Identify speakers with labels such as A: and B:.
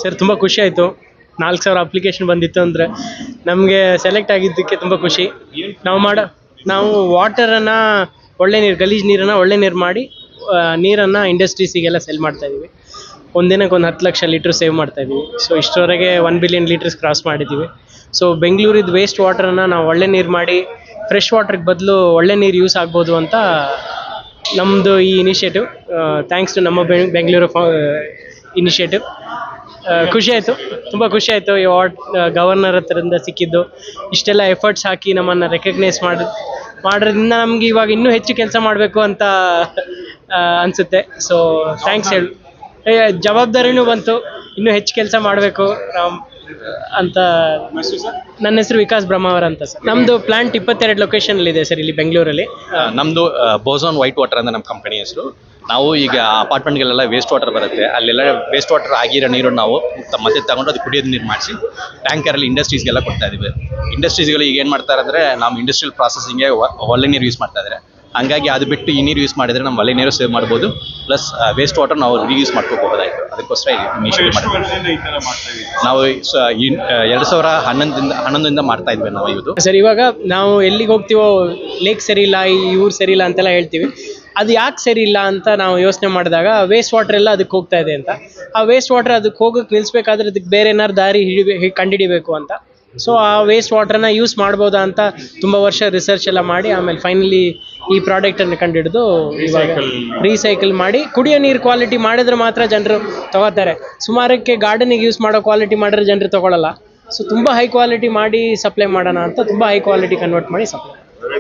A: Sir ತುಂಬ ಖುಷಿ ಆಯಿತು. 4,000 ಅಪ್ಲಿಕೇಶನ್ ಬಂದಿತ್ತು ಅಂದರೆ ನಮಗೆ ಸೆಲೆಕ್ಟ್ ಆಗಿದ್ದಕ್ಕೆ ತುಂಬ ಖುಷಿ. ನಾವು ವಾಟರನ್ನು ಒಳ್ಳೆ ನೀರು, ಗಲೀಜು ನೀರನ್ನು ಒಳ್ಳೆ ನೀರು ಮಾಡಿ ನೀರನ್ನು ಇಂಡಸ್ಟ್ರೀಸಿಗೆಲ್ಲ ಸೆಲ್ ಮಾಡ್ತಾಯಿದ್ದೀವಿ. ಒಂದಿನಕ್ಕೆ 10 ಲಕ್ಷ ಲೀಟ್ರ್ ಸೇವ್ ಮಾಡ್ತಾಯಿದ್ದೀವಿ. ಸೊ ಇಷ್ಟರವರೆಗೆ 1 ಬಿಲಿಯನ್ ಲೀಟರ್ಸ್ ಕ್ರಾಸ್ ಮಾಡಿದ್ದೀವಿ. ಸೊ ಬೆಂಗಳೂರಿದ್ದು ವೇಸ್ಟ್ ವಾಟರನ್ನು ನಾವು ಒಳ್ಳೆ ನೀರು ಮಾಡಿ ಫ್ರೆಶ್ ವಾಟ್ರಿಗೆ ಬದಲು ಒಳ್ಳೆ ನೀರು ಯೂಸ್ ಆಗ್ಬೋದು ಅಂತ ನಮ್ಮದು ಈ ಇನಿಷಿಯೇಟಿವ್. ಥ್ಯಾಂಕ್ಸ್ ಟು ನಮ್ಮ ಬೆಂಗಳೂರು ಇನಿಷಿಯೇಟಿವ್. ಖುಷಿ ಆಯಿತು, ತುಂಬ ಖುಷಿ ಆಯಿತು. ಈ ಗವರ್ನರ್ ಹತ್ರದಿಂದ ಸಿಕ್ಕಿದ್ದು, ಇಷ್ಟೆಲ್ಲ ಎಫರ್ಟ್ಸ್ ಹಾಕಿ ನಮ್ಮನ್ನು ರೆಕಗ್ನೈಸ್ ಮಾಡೋದ್ರಿಂದ ನಮ್ಗೆ ಇವಾಗ ಇನ್ನೂ ಹೆಚ್ಚು ಕೆಲಸ ಮಾಡಬೇಕು ಅಂತ ಅನಿಸುತ್ತೆ. ಸೊ ಥ್ಯಾಂಕ್ಸ್ ಜವಾಬ್ದಾರಿನೂ ಬಂತು, ಇನ್ನೂ ಹೆಚ್ಚು ಕೆಲಸ ಮಾಡಬೇಕು ಅಂತ. ನನ್ನ ಹೆಸರು ವಿಕಾಸ್ ಬ್ರಹ್ಮಾವರ್ ಅಂತ ಸರ್. ನಮ್ಮದು ಪ್ಲಾಂಟ್ 22 ಲೊಕೇಶನಲ್ಲಿದೆ ಸರ್ ಇಲ್ಲಿ ಬೆಂಗಳೂರಲ್ಲಿ.
B: ನಮ್ಮದು ಬೋಝೋನ್ ವೈಟ್ ವಾಟರ್ ಅಂತ ನಮ್ಮ ಕಂಪನಿ ಹೆಸರು. ನಾವು ಈಗ ಅಪಾರ್ಟ್ಮೆಂಟ್ಗಳೆಲ್ಲ ವೇಸ್ಟ್ ವಾಟರ್ ಬರುತ್ತೆ, ಅಲ್ಲೆಲ್ಲ ವೇಸ್ಟ್ ವಾಟರ್ ಆಗಿರೋ ನೀರು ನಾವು ಮತ್ತೆ ತಗೊಂಡು ಅದು ಕುಡಿಯೋದು ನೀರು ಮಾಡಿಸಿ ಟ್ಯಾಂಕರಲ್ಲಿ ಇಂಡಸ್ಟ್ರೀಸ್ಗೆಲ್ಲ ಕೊಡ್ತಾ ಇದ್ದೀವಿ. ಇಂಡಸ್ಟ್ರೀಸ್ಗಳು ಈಗ ಏನು ಮಾಡ್ತಾರೆ ಅಂದರೆ ನಮ್ಮ ಇಂಡಸ್ಟ್ರಿಯಲ್ ಪ್ರಾಸೆಸಿಂಗ್ಗೆ ಒಳ್ಳೆ ನೀರು ಯೂಸ್ ಮಾಡ್ತಾ ಇದ್ದಾರೆ. ಹಂಗಾಗಿ ಅದು ಬಿಟ್ಟು ಈ ನೀರು ಯೂಸ್ ಮಾಡಿದರೆ ನಮ್ಮ ಒಳ್ಳೆ ನೀರು ಸೇವ್ ಮಾಡ್ಬೋದು, ಪ್ಲಸ್ ವೇಸ್ಟ್ ವಾಟರ್ ನಾವು ರೀಯೂಸ್ ಮಾಡ್ಕೋಬಹುದಾಯಿತು. ಅದಕ್ಕೋಸ್ಕರ ಇನಿಷಿಯೇಟಿವ್ ಮಾಡ್ತೀವಿ. ನಾವು 2011ರಿಂದ ಮಾಡ್ತಾ ಇದ್ವಿ ನಾವು ಇದು
A: ಸರ್. ಇವಾಗ ನಾವು ಎಲ್ಲಿಗೆ ಹೋಗ್ತೀವೋ ಲೇಕ್ ಸರಿ ಇಲ್ಲ, ಈ ಊರು ಸರಿ ಇಲ್ಲ ಅಂತೆಲ್ಲ ಹೇಳ್ತೀವಿ. ಅದು ಯಾಕೆ ಸರಿ ಇಲ್ಲ ಅಂತ ನಾವು ಯೋಚನೆ ಮಾಡಿದಾಗ ವೇಸ್ಟ್ ವಾಟರ್ ಎಲ್ಲ ಅದಕ್ಕೆ ಹೋಗ್ತಾ ಇದೆ ಅಂತ. ಆ ವೇಸ್ಟ್ ವಾಟರ್ ಅದಕ್ಕೆ ಹೋಗೋಕ್ಕೆ ನಿಲ್ಲಿಸ್ಬೇಕಾದ್ರೆ ಅದಕ್ಕೆ ಬೇರೆ ಏನಾರು ದಾರಿ ಕಂಡುಹಿಡಿಬೇಕು ಅಂತ. ಸೊ ಆ ವೇಸ್ಟ್ ವಾಟರ್ನ ಯೂಸ್ ಮಾಡ್ಬೋದಾ ಅಂತ ತುಂಬ ವರ್ಷ ರಿಸರ್ಚ್ ಎಲ್ಲ ಮಾಡಿ ಆಮೇಲೆ ಫೈನಲಿ ಈ ಪ್ರಾಡಕ್ಟನ್ನು ಕಂಡುಹಿಡಿದು ಇವಾಗ ರೀಸೈಕಲ್ ಮಾಡಿ ಕುಡಿಯೋ ನೀರು ಕ್ವಾಲಿಟಿ ಮಾಡಿದ್ರೆ ಮಾತ್ರ ಜನರು ತೊಗೋತಾರೆ. ಸುಮಾರಕ್ಕೆ ಗಾರ್ಡನಿಗೆ ಯೂಸ್ ಮಾಡೋ ಕ್ವಾಲಿಟಿ ಮಾಡಿದ್ರೆ ಜನರು ತೊಗೊಳ್ಳಲ್ಲ. ಸೊ ತುಂಬ ಹೈ ಕ್ವಾಲಿಟಿ ಮಾಡಿ ಸಪ್ಲೈ ಮಾಡೋಣ ಅಂತ ತುಂಬ ಹೈ ಕ್ವಾಲಿಟಿ ಕನ್ವರ್ಟ್ ಮಾಡಿ ಸಪ್ಲೈ